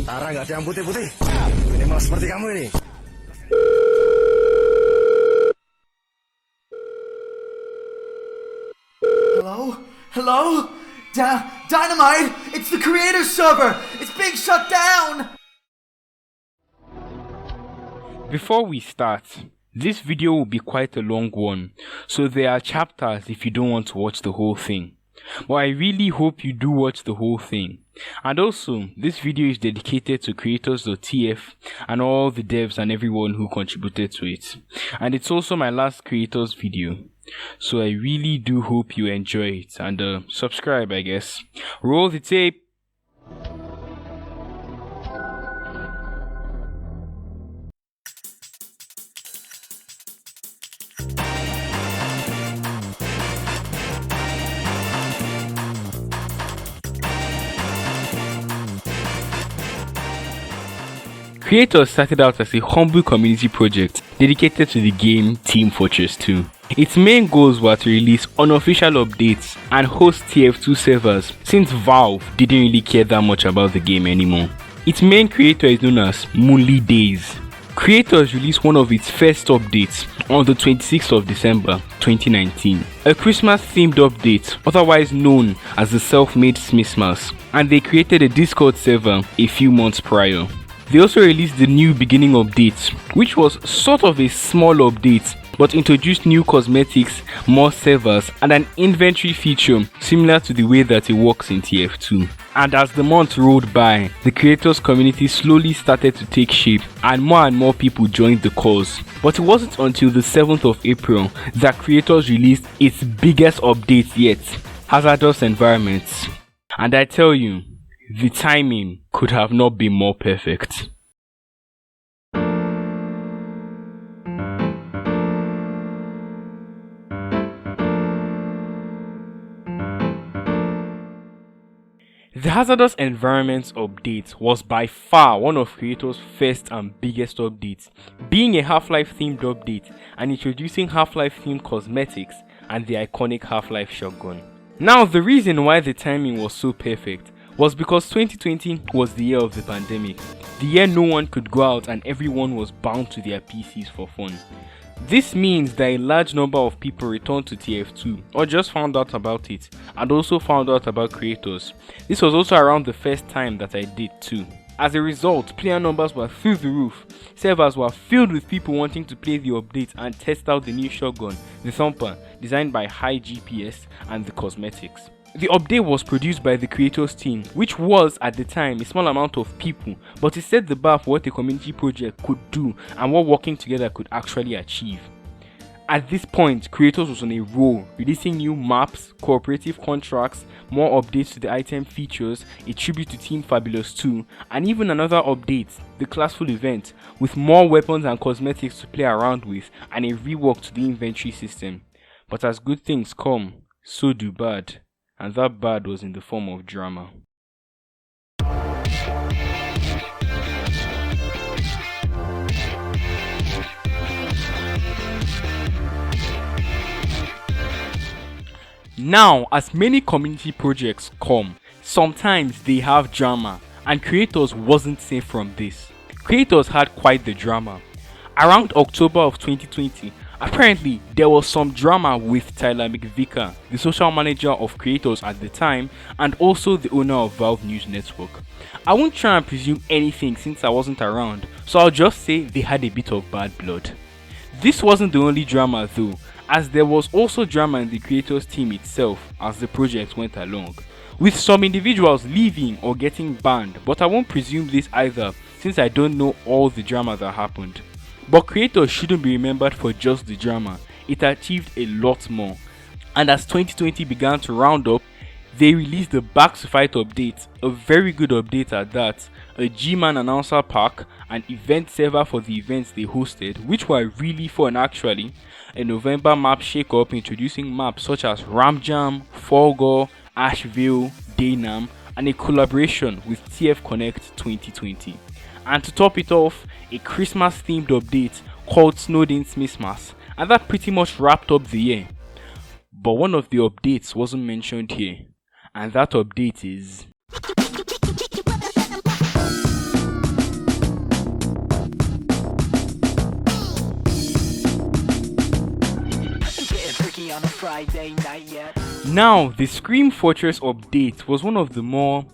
Tara, nggak ada yang putih-putih. Minimal seperti kamu ini. Hello? Hello? Dynamite! It's the Creators server! It's being shut down! Before we start, this video will be quite a long one, so there are chapters if you don't want to watch the whole thing. But I really hope you do watch the whole thing. And also, this video is dedicated to Creators.TF and all the devs and everyone who contributed to it. And it's also my last Creators video. So I really do hope you enjoy it, and subscribe, I guess. Roll the tape. Creators started out as a humble community project dedicated to the game Team Fortress 2. Its main goals were to release unofficial updates and host TF2 servers, since Valve didn't really care that much about the game anymore. Its main creator is known as Moonly Days. Creators released one of its first updates on the 26th of December 2019, a Christmas themed update otherwise known as the Self-Made Smithmas, and they created a Discord server a few months prior. They also released the new beginning update, which was sort of a small update but introduced new cosmetics, more servers, and an inventory feature similar to the way that it works in TF2. And as the months rolled by, the creators community slowly started to take shape and more people joined the cause. But it wasn't until the 7th of April that creators released its biggest update yet, Hazardous Environments. And I tell you, the timing could have not been more perfect. The Hazardous Environments update was by far one of Creators' first and biggest updates, being a Half-Life themed update and introducing Half-Life themed cosmetics and the iconic Half-Life shotgun. Now, the reason why the timing was so perfect was because 2020 was the year of the pandemic, the year no one could go out and everyone was bound to their PCs for fun. This means that a large number of people returned to TF2 or just found out about it and also found out about Creators. This was also around the first time that I did too. As a result, player numbers were through the roof, servers were filled with people wanting to play the update and test out the new shotgun, the Thumper, designed by High GPS, and the cosmetics. The update was produced by the Creators team, which was at the time a small amount of people, but it set the bar for what a community project could do and what working together could actually achieve. At this point, Creators was on a roll, releasing new maps, cooperative contracts, more updates to the item features, a tribute to Team Fabulous 2, and even another update, the Classful event, with more weapons and cosmetics to play around with and a rework to the inventory system. But as good things come, so do bad. And that bad was in the form of drama. Now, as many community projects come, sometimes they have drama, and Creators wasn't safe from this. Creators had quite the drama. Around October of 2020, apparently, there was some drama with Tyler McVicker, the social manager of Creators at the time, and also the owner of Valve News Network. I won't try and presume anything since I wasn't around, so I'll just say they had a bit of bad blood. This wasn't the only drama though, as there was also drama in the Creators team itself as the project went along, with some individuals leaving or getting banned, but I won't presume this either since I don't know all the drama that happened. But Creators shouldn't be remembered for just the drama, it achieved a lot more. And as 2020 began to round up, they released the Back to Fight update, a very good update at that, a G-Man announcer pack, an event server for the events they hosted, which were really fun actually, a November map shake-up introducing maps such as Ramjam, Forgor, Asheville, Daynam, and a collaboration with TF Connect 2020. And to top it off, a Christmas themed update called Snowden's Smithmas, and that pretty much wrapped up the year. But one of the updates wasn't mentioned here, and that update is Friday night yet. Now, the Scream Fortress update was one of the more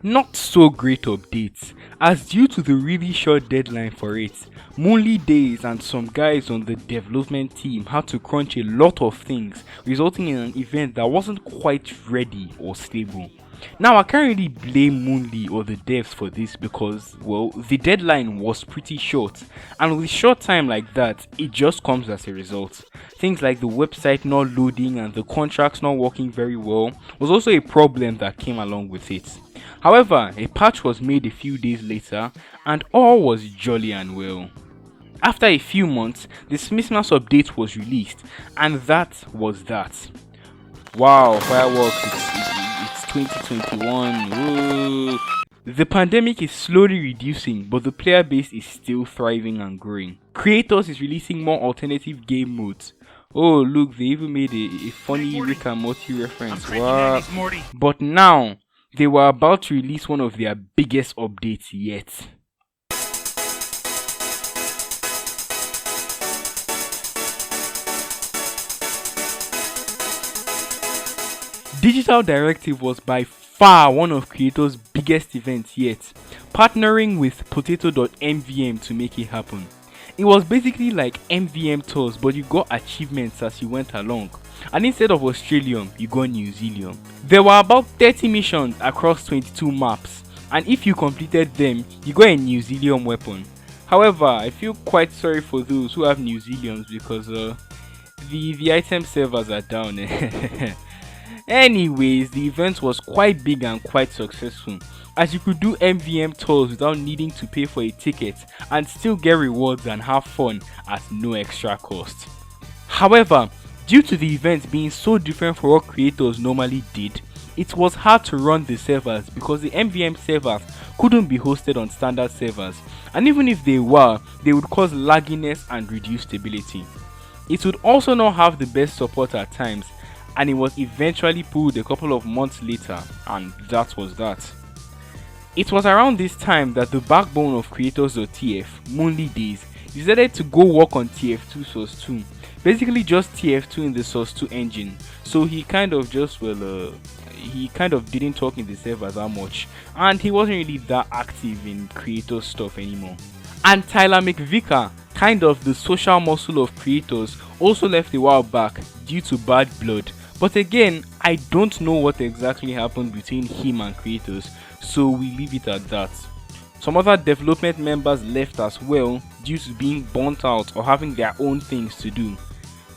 not so great updates, as due to the really short deadline for it, Moonly Days and some guys on the development team had to crunch a lot of things, resulting in an event that wasn't quite ready or stable. Now, I can't really blame Moonly or the devs for this because, well, the deadline was pretty short, and with short time like that, it just comes as a result. Things like the website not loading and the contracts not working very well was also a problem that came along with it. However, a patch was made a few days later, and all was jolly and well. After a few months, the Christmas update was released, and that was that. Wow, fireworks, it's 2021. Whoa. The pandemic is slowly reducing, but the player base is still thriving and growing. Creators is releasing more alternative game modes. Oh look, they even made a funny Rick and Morty reference. Wow. But now, they were about to release one of their biggest updates yet. Digital Directive was by far one of Creators' biggest events yet, partnering with potato.mvm to make it happen. It was basically like MVM tours, but you got achievements as you went along, and instead of Australium, you got New Zealand. There were about 30 missions across 22 maps, and if you completed them, you got a New Zealand weapon. However, I feel quite sorry for those who have New Zealands because the item servers are down. Anyways, the event was quite big and quite successful, as you could do MVM tours without needing to pay for a ticket and still get rewards and have fun at no extra cost. However, due to the event being so different from what Creators normally did, it was hard to run the servers because the MVM servers couldn't be hosted on standard servers, and even if they were, they would cause lagginess and reduced stability. It would also not have the best support at times, and it was eventually pulled a couple of months later, and that was that. It was around this time that the backbone of Creators.TF, Moonly Days, decided to go work on TF2 Source 2, basically just TF2 in the Source 2 engine, so he kind of didn't talk in the server that much, and he wasn't really that active in Creators stuff anymore. And Tyler McVicker, kind of the social muscle of Creators, also left a while back due to bad blood. But again, I don't know what exactly happened between him and Creators, so we leave it at that. Some other development members left as well due to being burnt out or having their own things to do.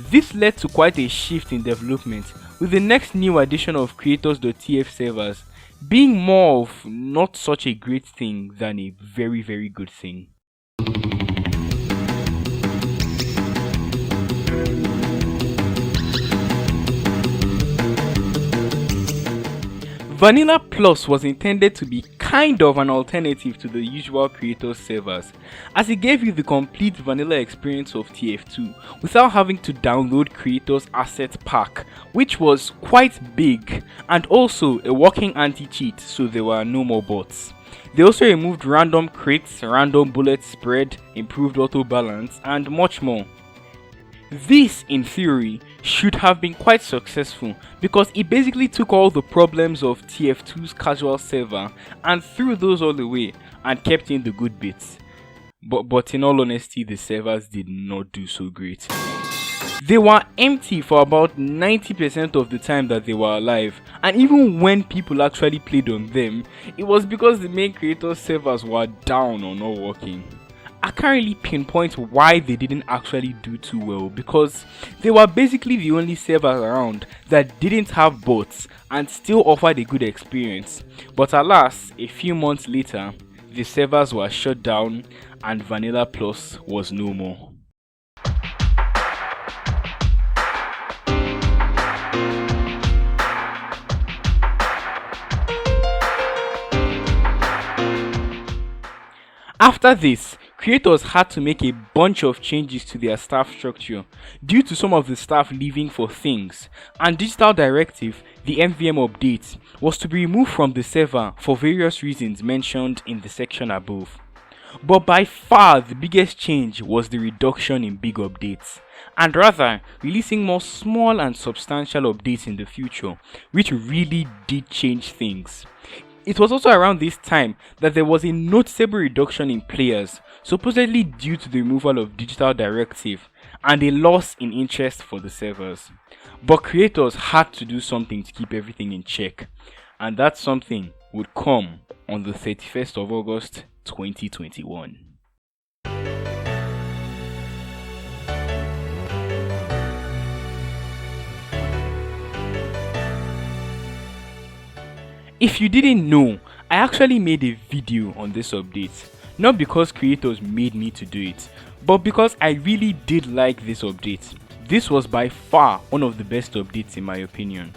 This led to quite a shift in development, with the next new addition of Creators.TF servers being more of not such a great thing than a very, very good thing. Vanilla Plus was intended to be kind of an alternative to the usual Creators servers, as it gave you the complete vanilla experience of TF2 without having to download Creators Asset Pack, which was quite big, and also a working anti-cheat, so there were no more bots. They also removed random crits, random bullet spread, improved auto balance, and much more. This, in theory, should have been quite successful because it basically took all the problems of TF2's casual server and threw those all away and kept in the good bits. But in all honesty, the servers did not do so great. They were empty for about 90% of the time that they were alive, and even when people actually played on them, it was because the main Creators servers were down or not working. I can't really pinpoint why they didn't actually do too well because they were basically the only servers around that didn't have bots and still offered a good experience. But alas, a few months later, the servers were shut down and Vanilla Plus was no more. After this, Creators had to make a bunch of changes to their staff structure due to some of the staff leaving for things, and Digital Directive, the MVM update, was to be removed from the server for various reasons mentioned in the section above. But by far the biggest change was the reduction in big updates, and rather releasing more small and substantial updates in the future, which really did change things. It was also around this time that there was a noticeable reduction in players, supposedly due to the removal of digital directive and a loss in interest for the servers. But creators had to do something to keep everything in check, and that something would come on the 31st of August 2021. If you didn't know, I actually made a video on this update, not because creators made me to do it, but because I really did like this update. This was by far one of the best updates in my opinion.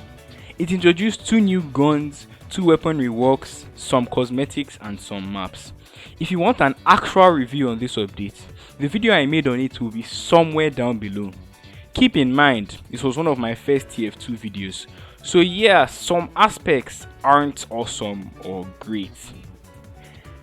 It introduced 2 new guns, 2 weapon reworks, some cosmetics and some maps. If you want an actual review on this update, the video I made on it will be somewhere down below. Keep in mind, this was one of my first TF2 videos, so yeah, some aspects aren't awesome or great.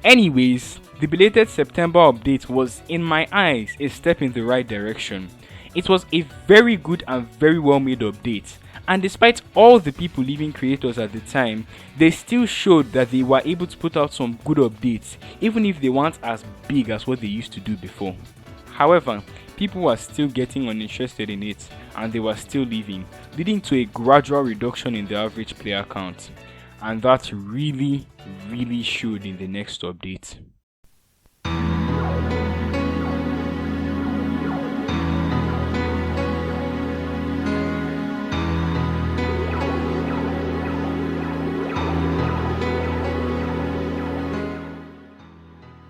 Anyways, the belated September update was, in my eyes, a step in the right direction. It was a very good and very well made update, and despite all the people leaving Creators at the time, they still showed that they were able to put out some good updates, even if they weren't as big as what they used to do before. However, people were still getting uninterested in it, and they were still leaving, leading to a gradual reduction in the average player count. And that really showed in the next update.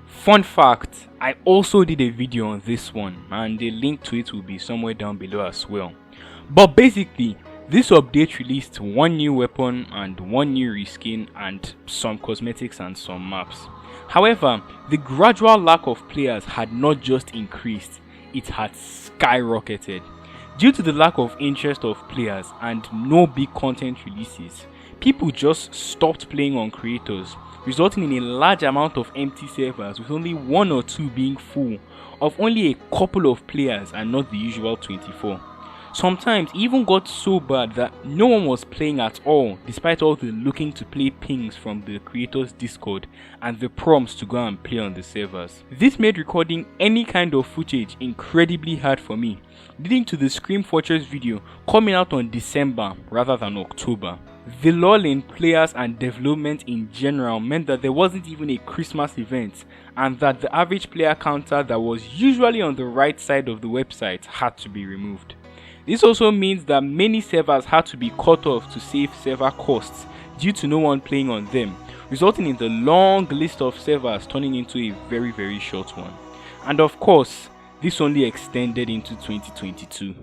Fun fact, I also did a video on this one, and the link to it will be somewhere down below as well. But basically, this update released 1 new weapon and 1 new reskin and some cosmetics and some maps. However, the gradual lack of players had not just increased, it had skyrocketed. Due to the lack of interest of players and no big content releases, people just stopped playing on Creators, resulting in a large amount of empty servers with only 1 or 2 being full, of only a couple of players and not the usual 24. Sometimes it even got so bad that no one was playing at all, despite all the looking to play pings from the Creators Discord and the prompts to go and play on the servers. This made recording any kind of footage incredibly hard for me, leading to the Scream Fortress video coming out on December rather than October. The lull in players and development in general meant that there wasn't even a Christmas event, and that the average player counter that was usually on the right side of the website had to be removed. This also means that many servers had to be cut off to save server costs due to no one playing on them, resulting in the long list of servers turning into a very short one. And of course, this only extended into 2022.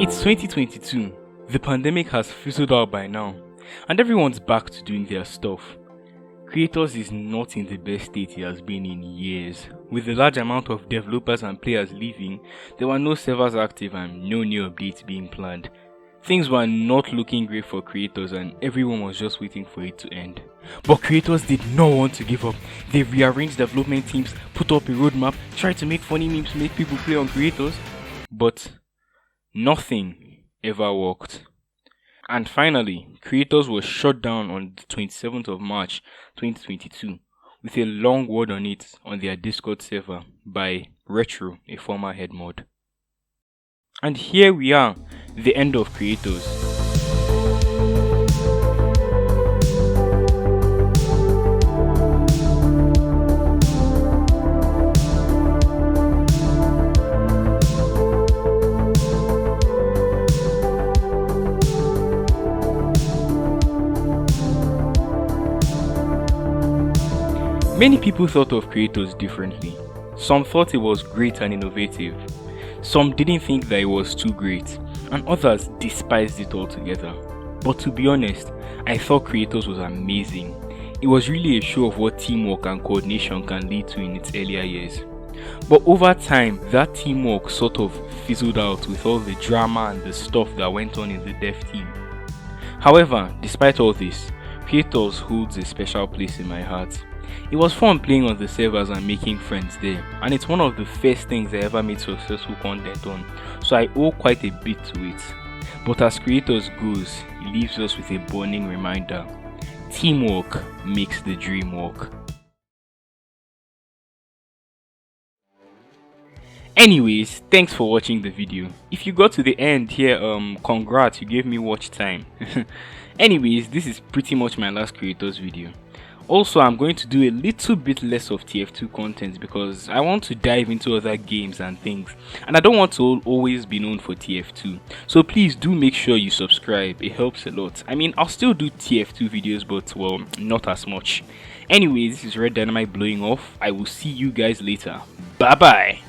It's 2022, the pandemic has fizzled out by now, and everyone's back to doing their stuff. Creators is not in the best state it has been in years. With the large amount of developers and players leaving, there were no servers active and no new updates being planned. Things were not looking great for Creators and everyone was just waiting for it to end. But Creators did not want to give up. They rearranged development teams, put up a roadmap, tried to make funny memes to make people play on Creators, but nothing ever worked. And finally, Creators was shut down on the 27th of March 2022 with a long word on it on their Discord server by Retro, a former head mod. And here we are, the end of Creators. Many people thought of Creators differently. Some thought it was great and innovative. Some didn't think that it was too great, and others despised it altogether. But to be honest, I thought Creators was amazing. It was really a show of what teamwork and coordination can lead to in its earlier years. But over time, that teamwork sort of fizzled out with all the drama and the stuff that went on in the dev team. However, despite all this, Creators holds a special place in my heart. It was fun playing on the servers and making friends there, and it's one of the first things I ever made successful content on, so I owe quite a bit to it. But as Creators goes, it leaves us with a burning reminder: teamwork makes the dream work. Anyways, thanks for watching the video. If you got to the end here, congrats, you gave me watch time. Anyways, this is pretty much my last Creators video. Also, I'm going to do a little bit less of TF2 content because I want to dive into other games and things, and I don't want to always be known for TF2. So please do make sure you subscribe, it helps a lot. I mean, I'll still do TF2 videos, but well, not as much. Anyways, this is Red Dynamite blowing off. I will see you guys later. Bye bye.